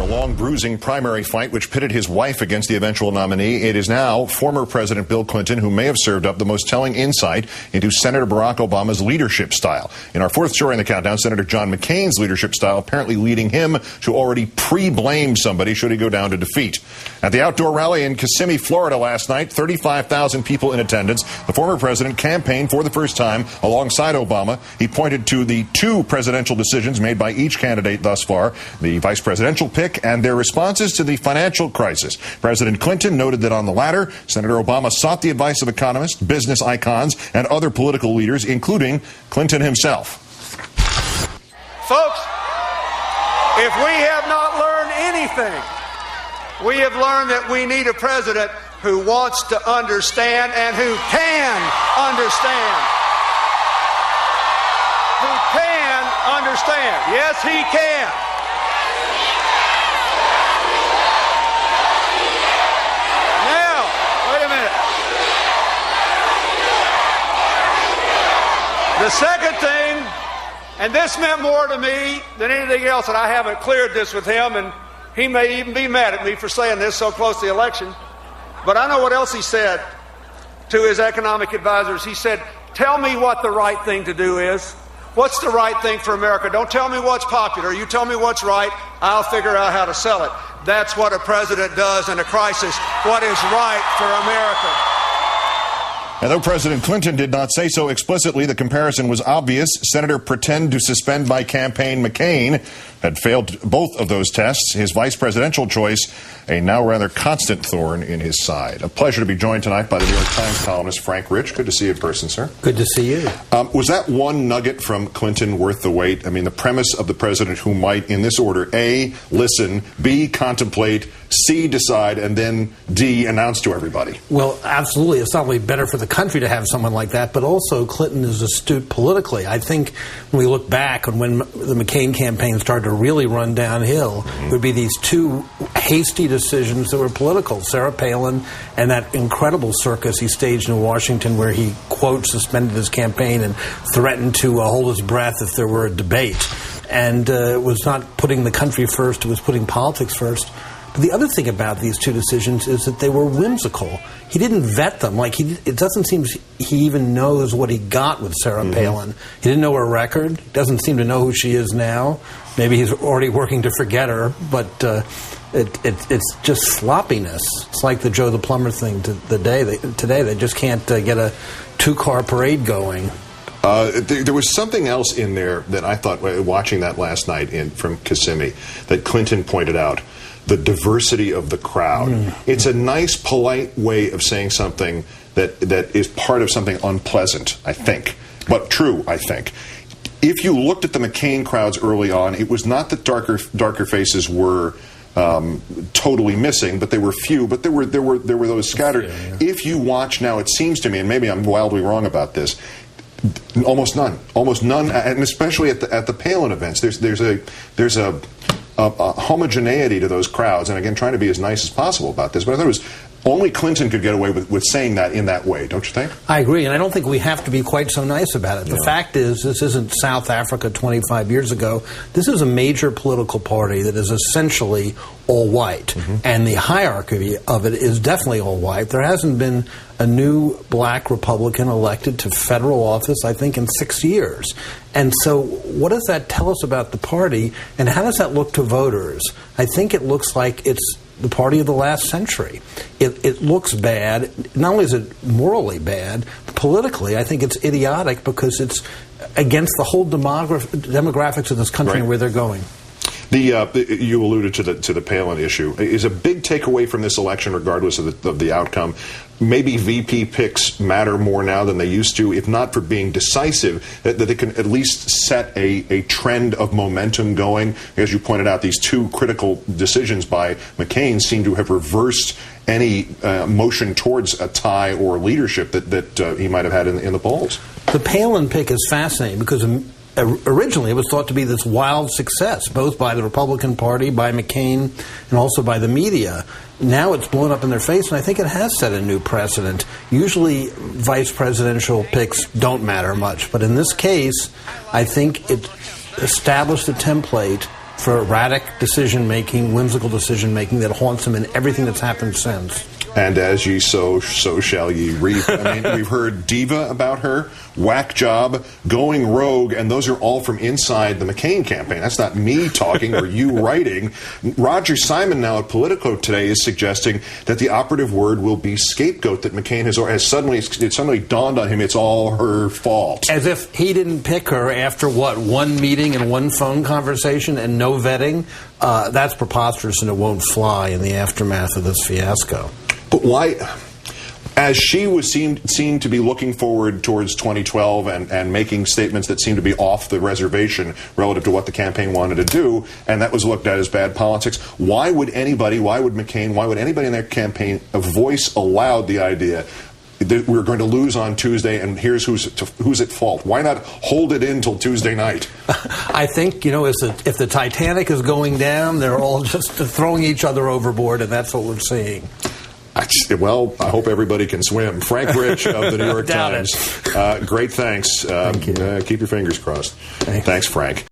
a long, bruising primary fight which pitted his wife against the eventual nominee. It is now former President Bill Clinton who may have served up the most telling insight into Senator Barack Obama's leadership style. In our fourth story in the countdown, Senator John McCain's leadership style apparently leading him to already pre-blame somebody should he go down to defeat. At the outdoor rally in Kissimmee, Florida last night, 35,000 people in attendance. The former president campaigned for the first time alongside Obama. He pointed to the two presidential decisions made by each candidate thus far, the vice presidential pick and their responses to the financial crisis. President Clinton noted that on the latter, Senator Obama sought the advice of economists, business icons, and other political leaders, including Clinton himself. Folks, if we have not learned anything, we have learned that we need a president who wants to understand and who can understand. Who can understand. Yes, he can. Now, wait a minute. The second thing, and this meant more to me than anything else, and I haven't cleared this with him, and he may even be mad at me for saying this so close to the election, but I know what else he said to his economic advisors. He said, tell me what the right thing to do is. What's the right thing for America? Don't tell me what's popular. You tell me what's right. I'll figure out how to sell it. That's what a president does in a crisis. What is right for America? And though President Clinton did not say so explicitly, the comparison was obvious. Senator pretend to suspend my campaign McCain had failed both of those tests. His vice presidential choice, a now rather constant thorn in his side. A pleasure to be joined tonight by the New York Times columnist Frank Rich. Good to see you in person, sir. Good to see you. Was that one nugget from Clinton worth the wait? I mean, the premise of the president who might, in this order, A, listen, B, contemplate, C, decide, and then D, announce to everybody. Well, absolutely. It's not only better for the country to have someone like that, but also Clinton is astute politically. I think when we look back on when the McCain campaign started to really run downhill, it would be these two hasty decisions that were political. Sarah Palin and that incredible circus he staged in Washington where he, quote, suspended his campaign and threatened to hold his breath if there were a debate. And it was not putting the country first, it was putting politics first. But the other thing about these two decisions is that they were whimsical. He didn't vet them. It doesn't seem he even knows what he got with Sarah Palin. He didn't know her record. Doesn't seem to know who she is now. Maybe he's already working to forget her. But it's just sloppiness. It's like the Joe the Plumber thing today. They just can't get a two-car parade going. There was something else in there that I thought, watching that last night from Kissimmee, that Clinton pointed out. The diversity of the crowd. It's a nice, polite way of saying something that is part of something unpleasant, I think, but true, I think. If you looked at the McCain crowds early on, it was not that darker faces were totally missing, but they were few. But there were those scattered. Yeah. If you watch now, it seems to me, and maybe I'm wildly wrong about this, almost none, and especially at the Palin events. There's a homogeneity to those crowds, and again, trying to be as nice as possible about this, but I thought it was only Clinton could get away with saying that in that way, don't you think? I agree, and I don't think we have to be quite so nice about it. The fact is, this isn't South Africa 25 years ago. This is a major political party that is essentially all white, and the hierarchy of it is definitely all white. There hasn't been a new black Republican elected to federal office, I think, in 6 years. And so what does that tell us about the party, and how does that look to voters? I think it looks like it's the party of the last century. It looks bad. Not only is it morally bad, politically, I think it's idiotic because it's against the whole demographics of this country and where they're going. You alluded to the Palin issue. Is a big takeaway from this election, regardless of the outcome, maybe VP picks matter more now than they used to, if not for being decisive, that they can at least set a trend of momentum going. As you pointed out, these two critical decisions by McCain seem to have reversed any motion towards a tie or leadership that he might have had in the polls. The Palin pick is fascinating because originally it was thought to be this wild success, both by the Republican Party, by McCain, and also by the media. Now it's blown up in their face, and I think it has set a new precedent. Usually vice presidential picks don't matter much, but in this case, I think it established a template for erratic decision-making, whimsical decision-making that haunts him in everything that's happened since. And as ye sow, so shall ye reap. I mean, we've heard diva about her, whack job, going rogue, and those are all from inside the McCain campaign. That's not me talking or you writing. Roger Simon now at Politico today is suggesting that the operative word will be scapegoat, that McCain has suddenly dawned on him it's all her fault. As if he didn't pick her after, one meeting and one phone conversation and no vetting? That's preposterous, and it won't fly in the aftermath of this fiasco. But why, as she seemed to be looking forward towards 2012 and making statements that seemed to be off the reservation relative to what the campaign wanted to do, and that was looked at as bad politics, why would McCain, why would anybody in their campaign voice aloud the idea that we're going to lose on Tuesday and here's who's at fault? Why not hold it in till Tuesday night? I think, if the Titanic is going down, they're all just throwing each other overboard, and that's what we're seeing. Well, I hope everybody can swim. Frank Rich of the New York Times. Great thanks. Thank you. Keep your fingers crossed. Thanks, Frank.